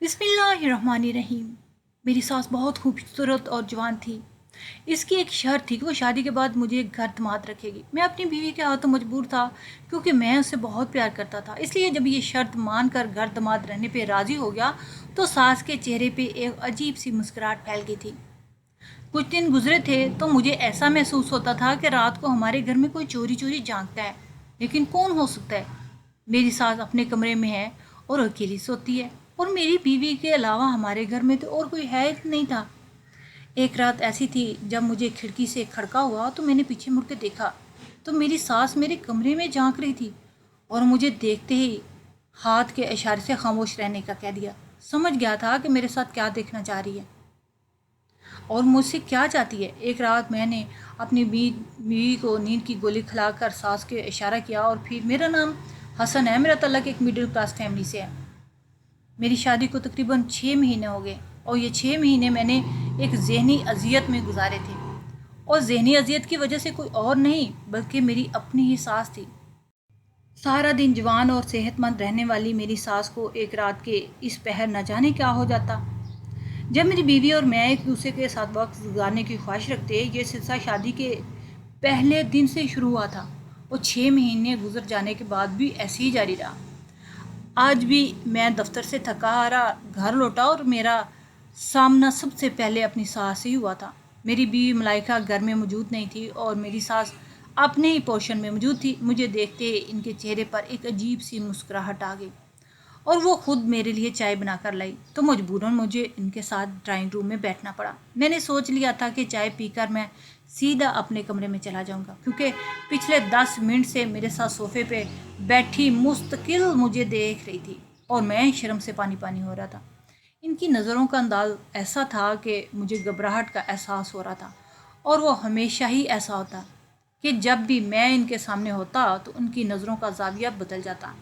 बिस्मिल्लाहिर्रहमानिर्रहीम। मेरी सास बहुत खूबसूरत और जवान थी। इसकी एक शर्त थी कि वो शादी के बाद मुझे घर दामाद रखेगी। मैं अपनी बीवी के हाथों मजबूर था क्योंकि मैं उससे बहुत प्यार करता था। इसलिए जब ये शर्त मानकर घर दामाद रहने पे राज़ी हो गया तो सास के चेहरे पे एक अजीब सी मुस्कुराहट फैल गई थी। कुछ दिन गुजरे थे तो मुझे ऐसा महसूस होता था कि रात को हमारे घर में कोई चोरी चोरी झांकता है। लेकिन कौन हो सकता है? मेरी सास अपने कमरे में है और अकेली सोती है, और मेरी बीवी के अलावा हमारे घर में तो और कोई है ही नहीं था। एक रात ऐसी थी जब मुझे खिड़की से खड़का हुआ तो मैंने पीछे मुड़ के देखा तो मेरी सास मेरे कमरे में झांक रही थी, और मुझे देखते ही हाथ के इशारे से खामोश रहने का कह दिया। समझ गया था कि मेरे साथ क्या देखना चाह रही है और मुझसे क्या चाहती है। एक रात मैंने अपनी बीवी को नींद की गोली खिलाकर सास के इशारा किया, और फिर मेरा नाम हसन है, मेरा तल्लक एक मिडिल क्लास फैमिली से है। मेरी शादी को तकरीबन 6 महीने हो गए, और ये 6 महीने मैंने एक जहनी अजियत में गुजारे थे। और जहनी अजियत की वजह से कोई और नहीं बल्कि मेरी अपनी ही सास थी। सारा दिन जवान और सेहतमंद रहने वाली मेरी सास को एक रात के इस पहर न जाने क्या हो जाता। जब मेरी बीवी और मैं एक दूसरे के साथ वक्त गुजारने की ख्वाहिश रखते, ये सिलसिला शादी के पहले दिन से शुरू हुआ था और 6 महीने गुजर जाने के बाद भी ऐसे ही जारी रहा। आज भी मैं दफ्तर से थका हारा घर लौटा और मेरा सामना सबसे पहले अपनी सास से ही हुआ था। मेरी बीवी मलाइका घर में मौजूद नहीं थी और मेरी सास अपने ही पोर्शन में मौजूद थी। मुझे देखते ही इनके चेहरे पर एक अजीब सी मुस्कुराहट आ गई और वो खुद मेरे लिए चाय बनाकर लाई, तो मजबूरन मुझे इनके साथ ड्राइंग रूम में बैठना पड़ा। मैंने सोच लिया था कि चाय पीकर मैं सीधा अपने कमरे में चला जाऊंगा, क्योंकि पिछले 10 मिनट से मेरे साथ सोफे पे बैठी मुस्तकिल मुझे देख रही थी और मैं शर्म से पानी पानी हो रहा था। इनकी नज़रों का अंदाज ऐसा था कि मुझे घबराहट का एहसास हो रहा था, और वो हमेशा ही ऐसा होता कि जब भी मैं इनके सामने होता तो उनकी नज़रों का जाविया बदल जाता।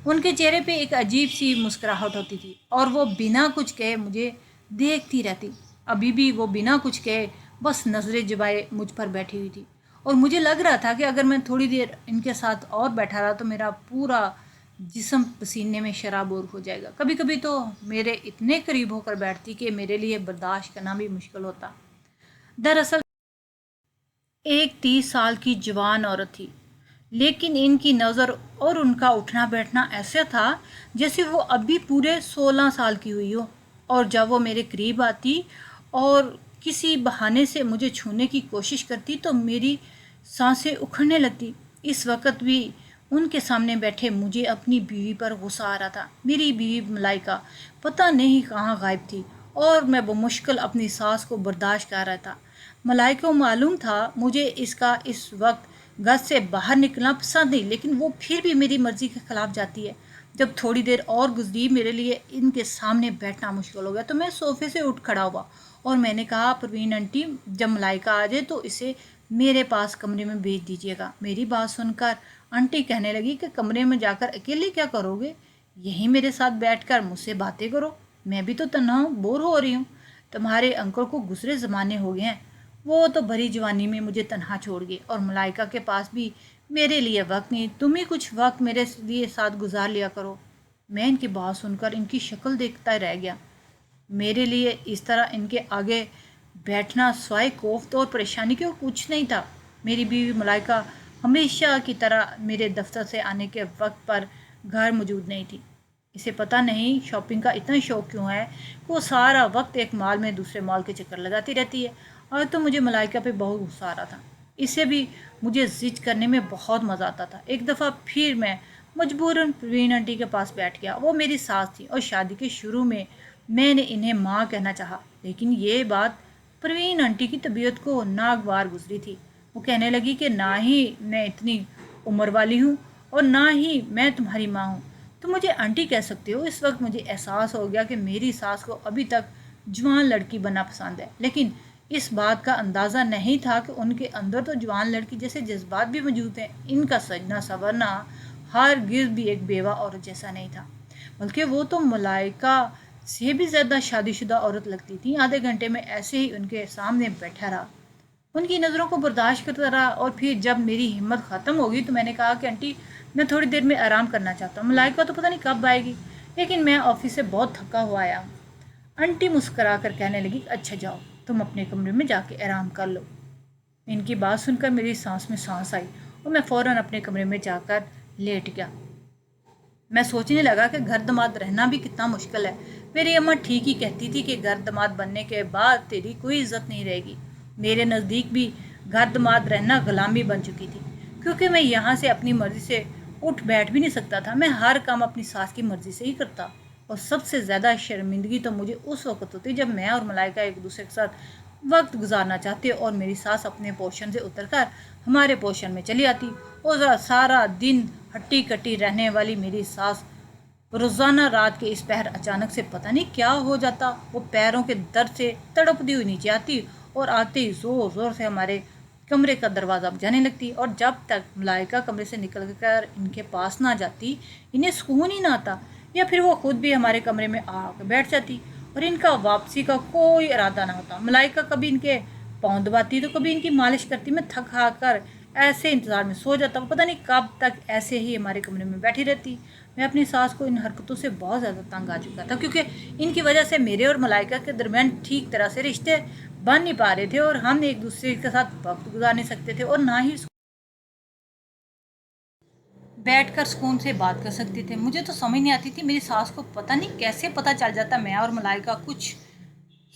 उनके चेहरे पे एक अजीब सी मुस्कुराहट होती थी और वो बिना कुछ कहे मुझे देखती रहती। अभी भी वो बिना कुछ कहे बस नज़रें जमाए मुझ पर बैठी हुई थी, और मुझे लग रहा था कि अगर मैं थोड़ी देर इनके साथ और बैठा रहा तो मेरा पूरा जिस्म पसीने में शराबोर हो जाएगा। कभी कभी तो मेरे इतने करीब होकर बैठती कि मेरे लिए बर्दाश्त करना भी मुश्किल होता। दरअसल एक 30 साल की जवान औरत थी, लेकिन इनकी नज़र और उनका उठना बैठना ऐसा था जैसे वो अभी पूरे 16 साल की हुई हो। और जब वो मेरे करीब आती और किसी बहाने से मुझे छूने की कोशिश करती तो मेरी सांसें उखड़ने लगती। इस वक्त भी उनके सामने बैठे मुझे अपनी बीवी पर गुस्सा आ रहा था। मेरी बीवी मलाइका पता नहीं कहाँ गायब थी और मैं बमुश्किल अपनी सांस को बर्दाश्त कर रहा था। मलाइका को मालूम था मुझे इसका इस वक्त घर से बाहर निकलना पसंद नहीं, लेकिन वो फिर भी मेरी मर्ज़ी के ख़िलाफ़ जाती है। जब थोड़ी देर और गुजरी मेरे लिए इनके सामने बैठना मुश्किल हो गया तो मैं सोफ़े से उठ खड़ा हुआ और मैंने कहा, परवीन आंटी, जब मलाइका आ जाए तो इसे मेरे पास कमरे में भेज दीजिएगा। मेरी बात सुनकर आंटी कहने लगी कि कमरे में जाकर अकेले क्या करोगे, यहीं मेरे साथ बैठकर मुझसे बातें करो। मैं भी तो तन्हा हूँ, बोर हो रही हूँ। तुम्हारे अंकल को गुजरे ज़माने हो गए हैं, वो तो भरी जवानी में मुझे तन्हा छोड़ गए, और मलाइका के पास भी मेरे लिए वक्त नहीं। तुम ही कुछ वक्त मेरे लिए साथ गुजार लिया करो। मैं इनकी बात सुनकर इनकी शक्ल देखता रह गया। मेरे लिए इस तरह इनके आगे बैठना स्वाय कोफ्त और परेशानी के और कुछ नहीं था। मेरी बीवी मलाइका हमेशा की तरह मेरे दफ्तर से आने के वक्त पर घर मौजूद नहीं थी। इसे पता नहीं शॉपिंग का इतना शौक़ क्यों है, वो सारा वक्त एक मॉल में दूसरे मॉल के चक्कर लगाती रहती है। और तो मुझे मलाइका पे बहुत गुस्सा आ रहा था। इसे भी मुझे जिद करने में बहुत मज़ा आता था। एक दफ़ा फिर मैं मजबूरन प्रवीण आंटी के पास बैठ गया। वो मेरी सास थी और शादी के शुरू में मैंने इन्हें माँ कहना चाहा, लेकिन ये बात प्रवीण आंटी की तबीयत को नागवार गुजरी थी। वो कहने लगी कि ना ही मैं इतनी उम्र वाली हूँ और ना ही मैं तुम्हारी माँ हूँ, तो मुझे आंटी कह सकते हो। इस वक्त मुझे एहसास हो गया कि मेरी सास को अभी तक जवान लड़की बनना पसंद है, लेकिन इस बात का अंदाज़ा नहीं था कि उनके अंदर तो जवान लड़की जैसे जज्बात भी मौजूद हैं। इनका सजना संवरना हरगिज़ भी एक बेवा औरत जैसा नहीं था, बल्कि वो तो मलाइका से भी ज़्यादा शादीशुदा औरत लगती थी। आधे घंटे में ऐसे ही उनके सामने बैठा रहा, उनकी नज़रों को बर्दाश्त करता रहा, और फिर जब मेरी हिम्मत ख़त्म हो गई तो मैंने कहा कि आंटी, मैं थोड़ी देर में आराम करना चाहता हूँ। मलाइका तो पता नहीं कब आएगी, लेकिन मैं ऑफिस से बहुत थका हुआ आया हूँ। आंटी मुस्करा कर कहने लगी, अच्छा जाओ, तुम अपने कमरे में जाके आराम कर लो। इनकी बात सुनकर मेरी सांस में सांस आई और मैं फ़ौरन अपने कमरे में जाकर लेट गया। मैं सोचने लगा कि घर दामाद रहना भी कितना मुश्किल है। मेरी अम्मा ठीक ही कहती थी कि घर दामाद बनने के बाद तेरी कोई इज्जत नहीं रहेगी। मेरे नज़दीक भी घर दामाद रहना गुलामी बन चुकी थी, क्योंकि मैं यहाँ से अपनी मर्ज़ी से उठ बैठ भी नहीं सकता था। मैं हर काम अपनी सास की मर्ज़ी से ही करता। और सबसे ज़्यादा शर्मिंदगी तो मुझे उस वक्त होती जब मैं और मलाइका एक दूसरे के साथ वक्त गुजारना चाहते और मेरी सास अपने पोर्शन से उतरकर हमारे पोर्शन में चली आती। और सारा दिन हट्टी कट्टी रहने वाली मेरी सास रोज़ाना रात के इस पहर अचानक से पता नहीं क्या हो जाता, वो पैरों के दर्द से तड़पती हुई नीचे आती और आते ही ज़ोर ज़ोर से हमारे कमरे का दरवाज़ा बजाने लगती। और जब तक मलाइका कमरे से निकल कर इनके पास ना जाती, इन्हें सुकून ही ना आता। या फिर वो खुद भी हमारे कमरे में आकर बैठ जाती और इनका वापसी का कोई इरादा ना होता। मलाइका कभी इनके पाँव दबाती तो कभी इनकी मालिश करती। मैं थक हार कर ऐसे इंतज़ार में सो जाता। पता नहीं कब तक ऐसे ही हमारे कमरे में बैठी रहती। मैं अपनी सास को इन हरकतों से बहुत ज़्यादा तंग आ चुका था, क्योंकि इनकी वजह से मेरे और मलाइका के दरमियान ठीक तरह से रिश्ते बन नहीं पा रहे थे और हम एक दूसरे के साथ वक्त गुजार नहीं सकते थे और ना ही बैठकर सुकून से बात कर सकते थे। मुझे तो समझ नहीं आती थी मेरी सास को पता नहीं कैसे पता चल जाता मैं और मलाइका कुछ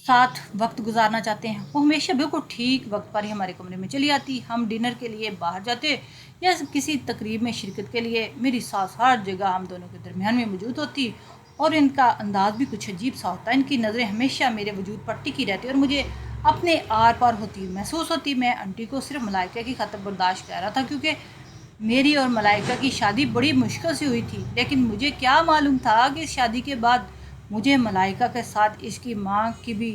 साथ वक्त गुजारना चाहते हैं। वो हमेशा बिल्कुल ठीक वक्त पर ही हमारे कमरे में चली आती। हम डिनर के लिए बाहर जाते या किसी तकरीब में शिरकत के लिए, मेरी सास हर जगह हम दोनों के दरमियान में मौजूद होती। और इनका अंदाज़ भी कुछ अजीब सा होता है। इनकी नज़रें हमेशा मेरे वजूद पर टिकी रहती और मुझे अपने आर पार होती महसूस होती। मैं आंटी को सिर्फ मलाइका की खातिर बर्दाश्त कर रहा था, क्योंकि मेरी और मलाइका की शादी बड़ी मुश्किल से हुई थी। लेकिन मुझे क्या मालूम था कि इस शादी के बाद मुझे मलाइका के साथ इसकी माँ की भी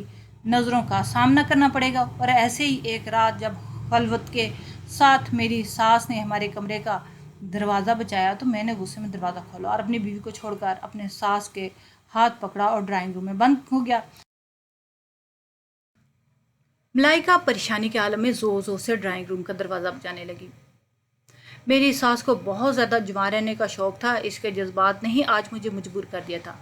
नज़रों का सामना करना पड़ेगा। और ऐसे ही एक रात जब खलवत के साथ मेरी सास ने हमारे कमरे का दरवाज़ा बचाया, तो मैंने गुस्से में दरवाज़ा खोला और अपनी बीवी को छोड़कर अपने सास के हाथ पकड़ा और ड्राइंग रूम में बंद हो गया। मलाइका परेशानी के आलम में ज़ोर ज़ोर से ड्राइंग रूम का दरवाज़ा बजाने लगी। मेरी सास को बहुत ज़्यादा जवान रहने का शौक़ था। इसके जज्बात ने ही आज मुझे मजबूर कर दिया था।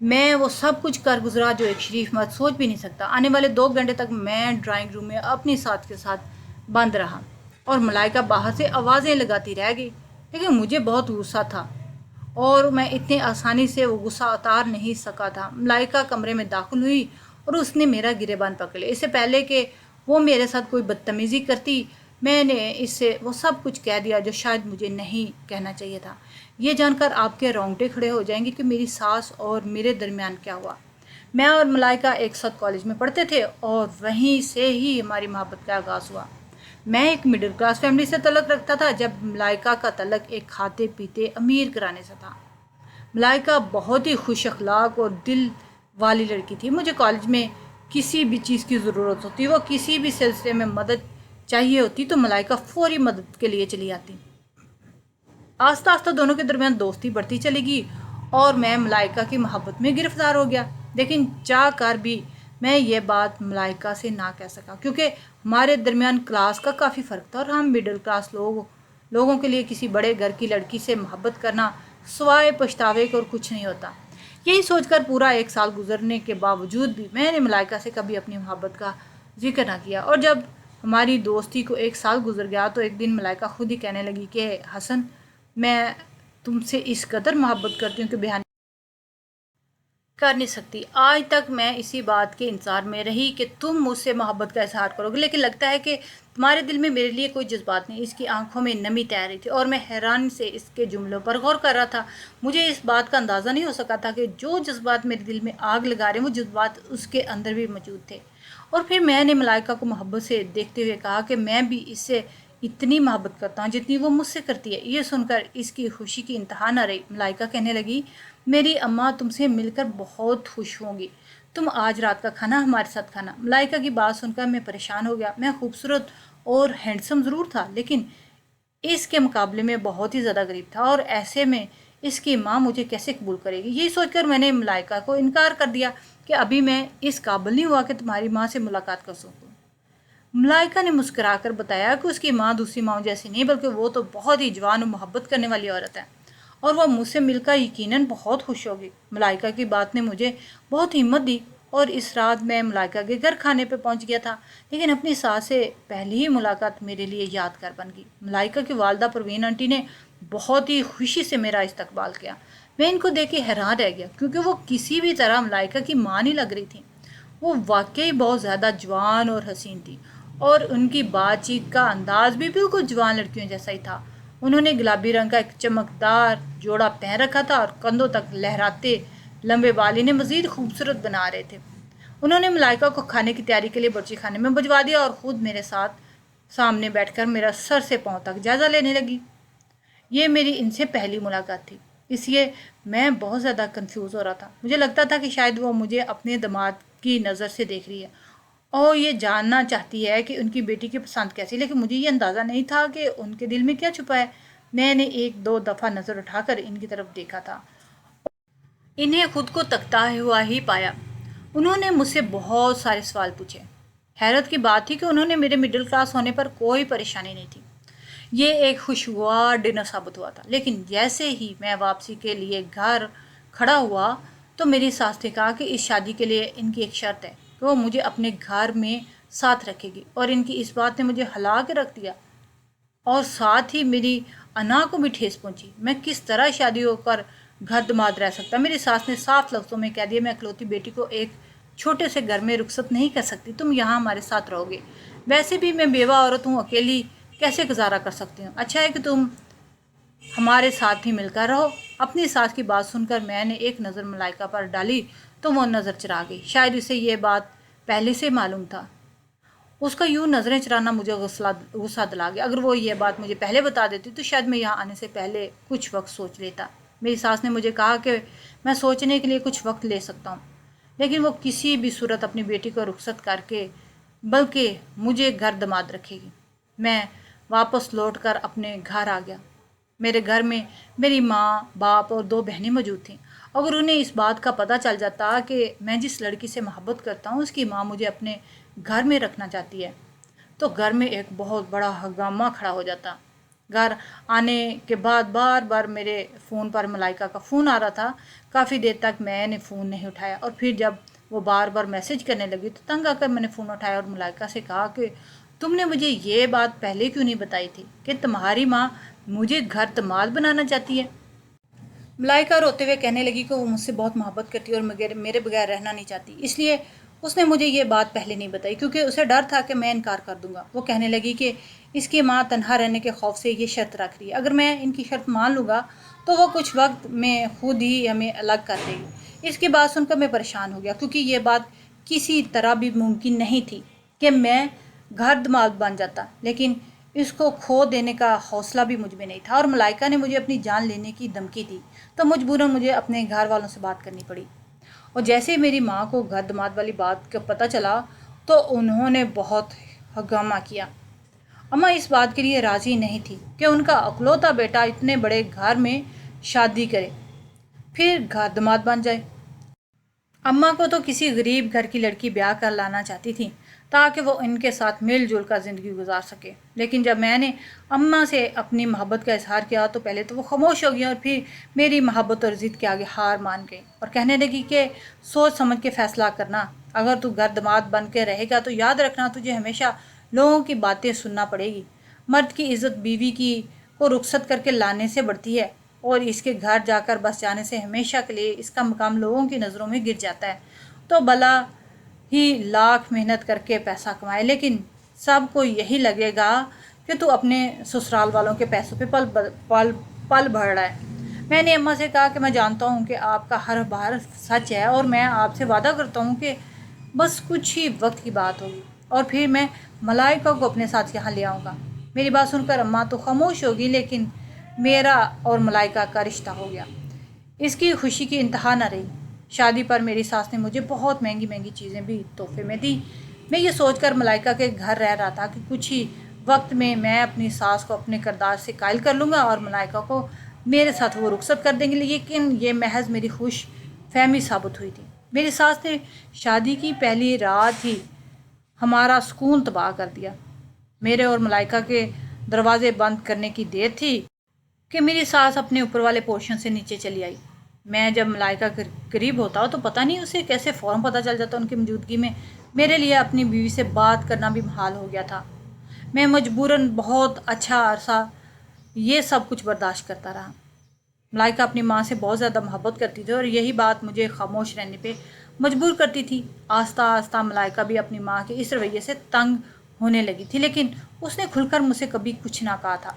मैं वो सब कुछ कर गुजरा जो एक शरीफ मर्द सोच भी नहीं सकता। आने वाले 2 घंटे तक मैं ड्राइंग रूम में अपनी सास के साथ बंद रहा और मलाइका बाहर से आवाज़ें लगाती रह गई। लेकिन मुझे बहुत गुस्सा था और मैं इतने आसानी से वो गुस्सा उतार नहीं सका था। मलाइका कमरे में दाखिल हुई और उसने मेरा गिरेबान पकड़ लिया। इससे पहले कि वो मेरे साथ कोई बदतमीज़ी करती, मैंने इससे वो सब कुछ कह दिया जो शायद मुझे नहीं कहना चाहिए था। ये जानकर आपके रोंगटे खड़े हो जाएंगे कि मेरी सास और मेरे दरमियान क्या हुआ। मैं और मलाइका एक साथ कॉलेज में पढ़ते थे और वहीं से ही हमारी मोहब्बत का आगाज़ हुआ। मैं एक मिडिल क्लास फैमिली से तल्लुक़ रखता था, जब मलाइका का तल्लुक़ एक खाते पीते अमीर घराने से था। मलाइका बहुत ही खुश अखलाक और दिल वाली लड़की थी। मुझे कॉलेज में किसी भी चीज़ की ज़रूरत होती, वो किसी भी सिलसिले में मदद चाहिए होती, तो मलाइका फौरी मदद के लिए चली आती। आस्ता आस्ता दोनों के दरमियान दोस्ती बढ़ती चलेगी और मैं मलाइका की मोहब्बत में गिरफ्तार हो गया। लेकिन चाह कर भी मैं ये बात मलाइका से ना कह सका, क्योंकि हमारे दरमियान क्लास का काफ़ी फ़र्क था और हम मिडिल क्लास लोगों के लिए किसी बड़े घर की लड़की से मोहब्बत करना सिवाय पछतावे के और कुछ नहीं होता। यही सोचकर पूरा 1 साल गुजरने के बावजूद भी मैंने मलाइका से कभी अपनी मोहब्बत का जिक्र ना किया। और जब हमारी दोस्ती को 1 साल गुजर गया तो एक दिन मलाइका खुद ही कहने लगी कि हसन, मैं तुमसे इस कदर मोहब्बत करती हूँ कि बयान कर नहीं सकती। आज तक मैं इसी बात के इंतज़ार में रही कि तुम मुझसे मोहब्बत का इजहार करोगे, लेकिन लगता है कि तुम्हारे दिल में मेरे लिए कोई जज्बात नहीं। इसकी आंखों में नमी तैर रही थी और मैं हैरान से इसके जुमलों पर गौर कर रहा था। मुझे इस बात का अंदाज़ा नहीं हो सका था कि जो जज्बात मेरे दिल में आग लगा रहे हैं, वो जज्बात उसके अंदर भी मौजूद थे। और फिर मैंने मलाइका को मोहब्बत से देखते हुए कहा कि मैं भी इससे इतनी मोहब्बत करता हूँ जितनी वो मुझसे करती है। ये सुनकर इसकी खुशी की इंतहा न रही। मलाइका कहने लगी, मेरी अम्मा तुमसे मिलकर बहुत खुश होंगी, तुम आज रात का खाना हमारे साथ खाना। मलाइका की बात सुनकर मैं परेशान हो गया। मैं खूबसूरत और हैंडसम ज़रूर था, लेकिन इसके मुकाबले में बहुत ही ज़्यादा गरीब था और ऐसे में इसकी माँ मुझे कैसे कबूल करेगी। यही सोचकर मैंने मलाइका को इनकार कर दिया कि अभी मैं इस काबिल नहीं हुआ कि तुम्हारी माँ से मुलाकात कर सकूँ। मलाइका ने मुस्कुराकर बताया कि उसकी माँ दूसरी माँ जैसी नहीं, बल्कि वो तो बहुत ही जवान और मोहब्बत करने वाली औरत है और वो मुझसे मिलकर यकीनन बहुत खुश होगी। मलाइका की बात ने मुझे बहुत हिम्मत दी और इस रात मैं मलाइका के घर खाने पे पहुंच गया था। लेकिन अपनी सास से पहली ही मुलाकात मेरे लिए यादगार बन गई। मलाइका की वालदा परवीन आंटी ने बहुत ही खुशी से मेरा इस्तकबाल किया। मैं इनको देख के हैरान रह गया क्योंकि वो किसी भी तरह मलाइका की माँ नहीं लग रही थी। वो वाकई बहुत ज़्यादा जवान और हसीन थी और उनकी बातचीत का अंदाज भी बिल्कुल जवान लड़कियों जैसा ही था। उन्होंने गुलाबी रंग का एक चमकदार जोड़ा पहन रखा था और कंधों तक लहराते लंबे बाल इन्हें मज़ीद खूबसूरत बना रहे थे। उन्होंने मलाइका को खाने की तैयारी के लिए बच्ची खाने में भिजवा दिया और ख़ुद मेरे साथ सामने बैठकर मेरा सर से पाँव तक जायज़ा लेने लगी। ये मेरी इनसे पहली मुलाकात थी, इसलिए मैं बहुत ज़्यादा कंफ्यूज हो रहा था। मुझे लगता था कि शायद वो मुझे अपने दामाद की नज़र से देख रही है और ये जानना चाहती है कि उनकी बेटी की पसंद कैसी। लेकिन मुझे ये अंदाज़ा नहीं था कि उनके दिल में क्या छुपा है। मैंने एक दो दफ़ा नज़र उठाकर इनकी तरफ देखा था, इन्हें खुद को तकता हुआ ही पाया। उन्होंने मुझसे बहुत सारे सवाल पूछे। हैरत की बात थी कि उन्होंने मेरे मिडिल क्लास होने पर कोई परेशानी नहीं थी। ये एक खुशगवार डिनर साबित हुआ था। लेकिन जैसे ही मैं वापसी के लिए घर खड़ा हुआ तो मेरी सास ने कहा कि इस शादी के लिए इनकी एक शर्त है कि वो मुझे अपने घर में साथ रखेगी। और इनकी इस बात ने मुझे हिला के रख दिया और साथ ही मेरी अना को भी ठेस पहुंची। मैं किस तरह शादी होकर घर दमाद रह सकता। मेरी सास ने साफ लफ्ज़ों में कह दिया, मैं इकलौती बेटी को एक छोटे से घर में रुखसत नहीं कर सकती, तुम यहाँ हमारे साथ रहोगे। वैसे भी मैं बेवा औरत हूँ, अकेली कैसे गुजारा कर सकती हूँ। अच्छा है कि तुम हमारे साथ ही मिलकर रहो। अपनी सास की बात सुनकर मैंने एक नज़र मलाइका पर डाली तो वो नज़र चरा गई। शायद उसे ये बात पहले से मालूम था। उसका यूँ नज़रें चराना मुझे गुस्सा दिला गया। अगर वो ये बात मुझे पहले बता देती तो शायद मैं यहाँ आने से पहले कुछ वक्त सोच लेता। मेरी सास ने मुझे कहा कि मैं सोचने के लिए कुछ वक्त ले सकता हूँ, लेकिन वो किसी भी सूरत अपनी बेटी को रुखसत करके बल्कि मुझे घर दमाद रखेगी। मैं वापस लौटकर अपने घर आ गया। मेरे घर में मेरी माँ, बाप और दो बहनें मौजूद थीं। अगर उन्हें इस बात का पता चल जाता कि मैं जिस लड़की से मोहब्बत करता हूँ उसकी माँ मुझे अपने घर में रखना चाहती है तो घर में एक बहुत बड़ा हंगामा खड़ा हो जाता। घर आने के बाद बार बार मेरे फ़ोन पर मलाइका का फ़ोन आ रहा था। काफ़ी देर तक मैंने फ़ोन नहीं उठाया और फिर जब वो बार बार मैसेज करने लगी तो तंग आकर मैंने फ़ोन उठाया और मलाइका से कहा कि तुमने मुझे ये बात पहले क्यों नहीं बताई थी कि तुम्हारी माँ मुझे घर दमाद बनाना चाहती है। मलाइका रोते हुए कहने लगी कि वो मुझसे बहुत मोहब्बत करती है और मेरे बगैर रहना नहीं चाहती, इसलिए उसने मुझे ये बात पहले नहीं बताई क्योंकि उसे डर था कि मैं इनकार कर दूंगा। वो कहने लगी कि इसकी माँ तन्हा रहने के खौफ से ये शर्त रख रही है, अगर मैं इनकी शर्त मान लूँगा तो वो कुछ वक्त में खुद ही हमें अलग कर देगी। इसकी बात सुनकर मैं परेशान हो गया क्योंकि ये बात किसी तरह भी मुमकिन नहीं थी कि मैं घर दमाद बन जाता, लेकिन इसको खो देने का हौसला भी मुझ में नहीं था और मलाइका ने मुझे अपनी जान लेने की धमकी दी तो मजबूरन मुझे अपने घर वालों से बात करनी पड़ी। और जैसे मेरी माँ को घर दमाद वाली बात का पता चला तो उन्होंने बहुत हंगामा किया। अम्मा इस बात के लिए राज़ी नहीं थी कि उनका अकलौता बेटा इतने बड़े घर में शादी करे फिर घर दमाद बन जाए। अम्मा को तो किसी गरीब घर की लड़की ब्याह कर लाना चाहती थी ताकि वो इनके साथ मिलजुल कर ज़िंदगी गुजार सके। लेकिन जब मैंने अम्मा से अपनी मोहब्बत का इजहार किया तो पहले तो वो खामोश हो गई और फिर मेरी मोहब्बत और ज़िद के आगे हार मान गई और कहने लगी कि सोच समझ के फ़ैसला करना। अगर तू घर दमाद बन के रहेगा तो याद रखना तुझे हमेशा लोगों की बातें सुनना पड़ेगी। मर्द की इज़्ज़त बीवी की को रुखसत करके लाने से बढ़ती है और इसके घर जाकर बस जाने से हमेशा के लिए इसका मकाम लोगों की नज़रों में गिर जाता है। तो भला ही लाख मेहनत करके पैसा कमाए, लेकिन सबको यही लगेगा कि तू अपने ससुराल वालों के पैसों पे पल भर रहा है। मैंने अम्मा से कहा कि मैं जानता हूँ कि आपका हर बार सच है और मैं आपसे वादा करता हूँ कि बस कुछ ही वक्त की बात होगी और फिर मैं मलाइका को अपने साथ यहाँ ले आऊँगा। मेरी बात सुनकर अम्मा तो खामोश होगी, लेकिन मेरा और मलाइका का रिश्ता हो गया। इसकी खुशी की इंतहा न रही। शादी पर मेरी सास ने मुझे बहुत महंगी महंगी चीज़ें भी तोहफे में दी। मैं ये सोचकर मलाइका के घर रह रहा था कि कुछ ही वक्त में मैं अपनी सास को अपने किरदार से कायल कर लूँगा और मलाइका को मेरे साथ वो रुखसत कर देंगे। लेकिन ये महज मेरी खुश फहमी साबित हुई थी। मेरी सास ने शादी की पहली रात ही हमारा सुकून तबाह कर दिया। मेरे और मलाइका के दरवाजे बंद करने की देर थी کہ میری سانس اپنے اوپر والے پورشن سے نیچے چلی آئی۔ میں جب ملائکہ کے قریب ہوتا ہوں تو پتہ نہیں اسے کیسے فوراً پتہ چل جاتا ان کی موجودگی میں میرے لیے اپنی بیوی سے بات کرنا بھی محال ہو گیا تھا۔ میں مجبوراً بہت اچھا عرصہ یہ سب کچھ برداشت کرتا رہا۔ ملائکہ اپنی ماں سے بہت زیادہ محبت کرتی تھی اور یہی بات مجھے خاموش رہنے پہ مجبور کرتی تھی۔ آہستہ آہستہ ملائکہ بھی اپنی ماں کے اس رویے سے تنگ ہونے لگی تھی، لیکن اس نے کھل کر مجھ سے کبھی کچھ نہ کہا تھا۔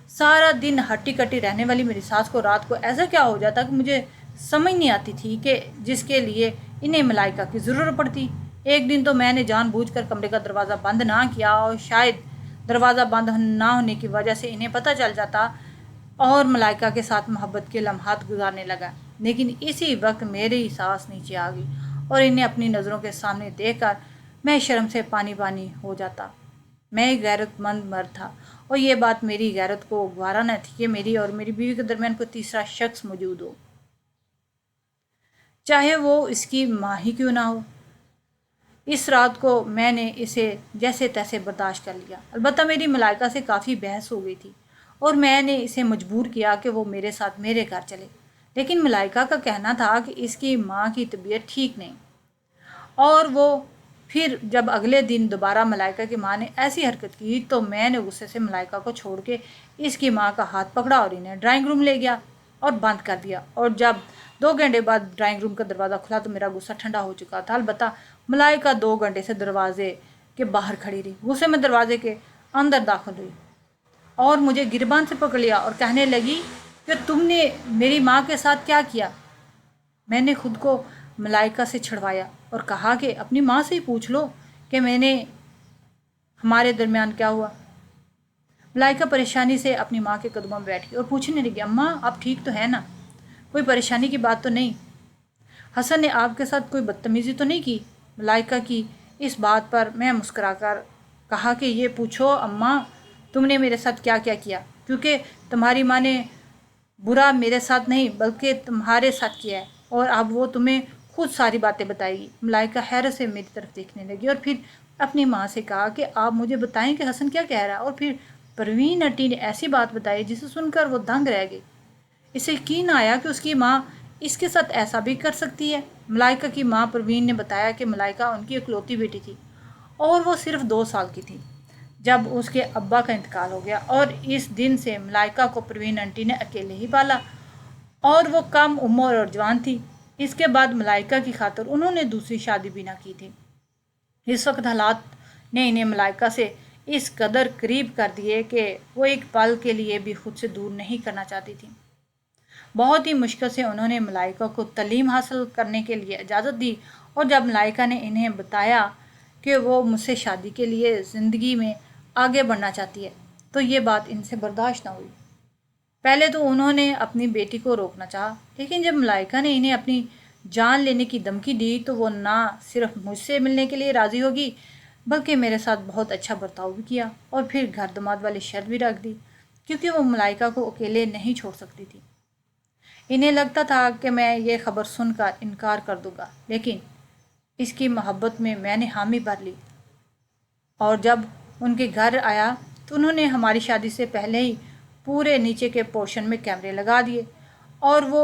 سارا دن ہٹی کٹی رہنے والی میری ساس کو رات کو ایسا کیا ہو جاتا کہ مجھے سمجھ نہیں آتی تھی کہ جس کے لیے انہیں ملائکہ کی ضرورت پڑتی۔ ایک دن تو میں نے جان بوجھ کر کمرے کا دروازہ بند نہ کیا اور شاید دروازہ بند نہ ہونے کی وجہ سے انہیں پتہ چل جاتا اور ملائکہ کے ساتھ محبت کے لمحات گزارنے لگا۔ لیکن اسی وقت میری سانس نیچے آ گئی اور انہیں اپنی نظروں کے سامنے دیکھ کر میں شرم سے پانی پانی ہو جاتا۔ میں ایک غیرت مند مرد تھا اور یہ بات میری غیرت کو گوارا نہ تھی کہ میری اور میری بیوی کے درمیان کوئی تیسرا شخص موجود ہو، چاہے وہ اس کی ماں ہی کیوں نہ ہو۔ اس رات کو میں نے اسے جیسے تیسے برداشت کر لیا۔ البتہ میری ملائکہ سے کافی بحث ہو گئی تھی اور میں نے اسے مجبور کیا کہ وہ میرے ساتھ میرے گھر چلے، لیکن ملائکہ کا کہنا تھا کہ اس کی ماں کی طبیعت ٹھیک نہیں۔ اور وہ پھر جب اگلے دن دوبارہ ملائکہ کی ماں نے ایسی حرکت کی تو میں نے غصے سے ملائکہ کو چھوڑ کے اس کی ماں کا ہاتھ پکڑا اور انہیں ڈرائنگ روم لے گیا اور بند کر دیا۔ اور جب 2 گھنٹے بعد ڈرائنگ روم کا دروازہ کھلا تو میرا غصہ ٹھنڈا ہو چکا تھا۔ البتہ ملائکہ 2 گھنٹے سے دروازے کے باہر کھڑی رہی۔ غصے میں دروازے کے اندر داخل ہوئی اور مجھے گربان سے پکڑ لیا اور کہنے لگی کہ تم نے میری ماں کے ساتھ کیا کیا؟ میں نے خود کو ملائکہ سے چھڑوایا اور کہا کہ اپنی ماں سے ہی پوچھ لو کہ ہمارے درمیان کیا ہوا۔ ملائکہ پریشانی سے اپنی ماں کے قدموں میں بیٹھی اور پوچھنے لگی، اماں آپ ٹھیک تو ہے نا؟ کوئی پریشانی کی بات تو نہیں؟ حسن نے آپ کے ساتھ کوئی بدتمیزی تو نہیں کی؟ ملائکہ کی اس بات پر میں مسکرا کر کہا کہ یہ پوچھو اماں تم نے میرے ساتھ کیا کیا کیا، کیونکہ تمہاری ماں نے برا میرے ساتھ نہیں بلکہ تمہارے ساتھ کیا ہے اور اب وہ تمہیں خود ساری باتیں بتائے گی۔ ملائکہ حیرت سے میری طرف دیکھنے لگی اور پھر اپنی ماں سے کہا کہ آپ مجھے بتائیں کہ حسن کیا کہہ رہا ہے، اور پھر پروین آنٹی نے ایسی بات بتائی جسے سن کر وہ دنگ رہ گئی۔ اسے یقین آیا کہ اس کی ماں اس کے ساتھ ایسا بھی کر سکتی ہے۔ ملائکہ کی ماں پروین نے بتایا کہ ملائکہ ان کی اکلوتی بیٹی تھی اور وہ صرف 2 سال کی تھی جب اس کے ابا کا انتقال ہو گیا، اور اس دن سے ملائکہ کو پروین آنٹی نے اکیلے ہی پالا اور وہ کم عمر اور جوان تھی۔ اس کے بعد ملائکہ کی خاطر انہوں نے دوسری شادی بھی نہ کی تھی۔ اس وقت حالات نے انہیں ملائکہ سے اس قدر قریب کر دیے کہ وہ ایک پل کے لیے بھی خود سے دور نہیں کرنا چاہتی تھی۔ بہت ہی مشکل سے انہوں نے ملائکہ کو تعلیم حاصل کرنے کے لیے اجازت دی، اور جب ملائکہ نے انہیں بتایا کہ وہ مجھ سے شادی کے لیے زندگی میں آگے بڑھنا چاہتی ہے تو یہ بات ان سے برداشت نہ ہوئی۔ پہلے تو انہوں نے اپنی بیٹی کو روکنا چاہا، لیکن جب ملائکہ نے انہیں اپنی جان لینے کی دھمکی دی تو وہ نہ صرف مجھ سے ملنے کے لیے راضی ہوگی بلکہ میرے ساتھ بہت اچھا برتاؤ بھی کیا اور پھر گھر داماد والی شرط بھی رکھ دی، کیونکہ وہ ملائکہ کو اکیلے نہیں چھوڑ سکتی تھی۔ انہیں لگتا تھا کہ میں یہ خبر سن کر انکار کر دوں گا، لیکن اس کی محبت میں نے حامی بھر لی، اور جب ان کے گھر آیا تو انہوں نے ہماری شادی سے پہلے ہی پورے نیچے کے پورشن میں کیمرے لگا دیے اور وہ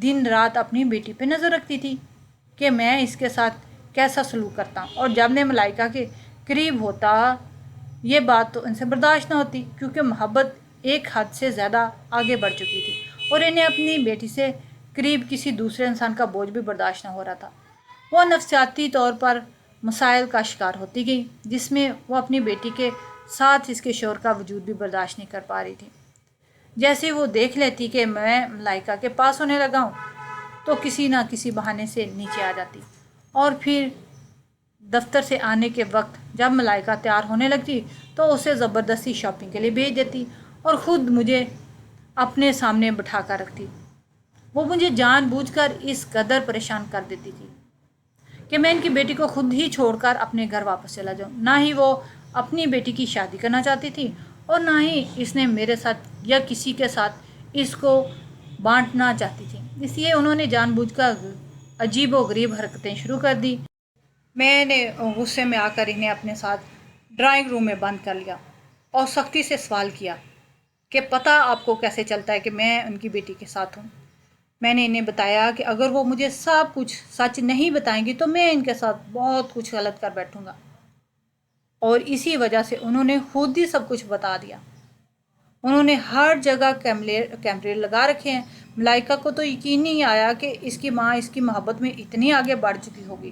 دن رات اپنی بیٹی پہ نظر رکھتی تھی کہ میں اس کے ساتھ کیسا سلوک کرتا ہوں، اور جب میں ملائکہ کے قریب ہوتا یہ بات تو ان سے برداشت نہ ہوتی، کیونکہ محبت ایک حد سے زیادہ آگے بڑھ چکی تھی اور انہیں اپنی بیٹی سے قریب کسی دوسرے انسان کا بوجھ بھی برداشت نہ ہو رہا تھا۔ وہ نفسیاتی طور پر مسائل کا شکار ہوتی گئی، جس میں وہ اپنی بیٹی کے ساتھ اس کے شوہر کا وجود بھی برداشت نہیں کر پا رہی تھی۔ جیسے وہ دیکھ لیتی کہ میں ملائکہ کے پاس ہونے لگا ہوں تو کسی نہ کسی بہانے سے نیچے آ جاتی، اور پھر دفتر سے آنے کے وقت جب ملائکہ تیار ہونے لگتی تو اسے زبردستی شاپنگ کے لیے بھیج دیتی اور خود مجھے اپنے سامنے بٹھا کر رکھتی۔ وہ مجھے جان بوجھ کر اس قدر پریشان کر دیتی تھی کہ میں ان کی بیٹی کو خود ہی چھوڑ کر اپنے گھر واپس چلا جاؤں۔ نہ ہی وہ اپنی بیٹی کی شادی کرنا چاہتی تھی اور نہ ہی اس نے میرے ساتھ یا کسی کے ساتھ اس کو بانٹنا چاہتی تھی، اس لیے انہوں نے جان بوجھ کر عجیب و غریب حرکتیں شروع کر دی۔ میں نے غصے میں آ کر انہیں اپنے ساتھ ڈرائنگ روم میں بند کر لیا اور سختی سے سوال کیا کہ پتہ آپ کو کیسے چلتا ہے کہ میں ان کی بیٹی کے ساتھ ہوں۔ میں نے انہیں بتایا کہ اگر وہ مجھے سب کچھ سچ نہیں بتائیں گی تو میں ان کے ساتھ بہت کچھ غلط کر بیٹھوں گا، اور اسی وجہ سے انہوں نے خود ہی سب کچھ بتا دیا۔ انہوں نے ہر جگہ کیمرے لگا رکھے ہیں۔ ملائکہ کو تو یقین نہیں آیا کہ اس کی ماں اس کی محبت میں اتنی آگے بڑھ چکی ہوگی۔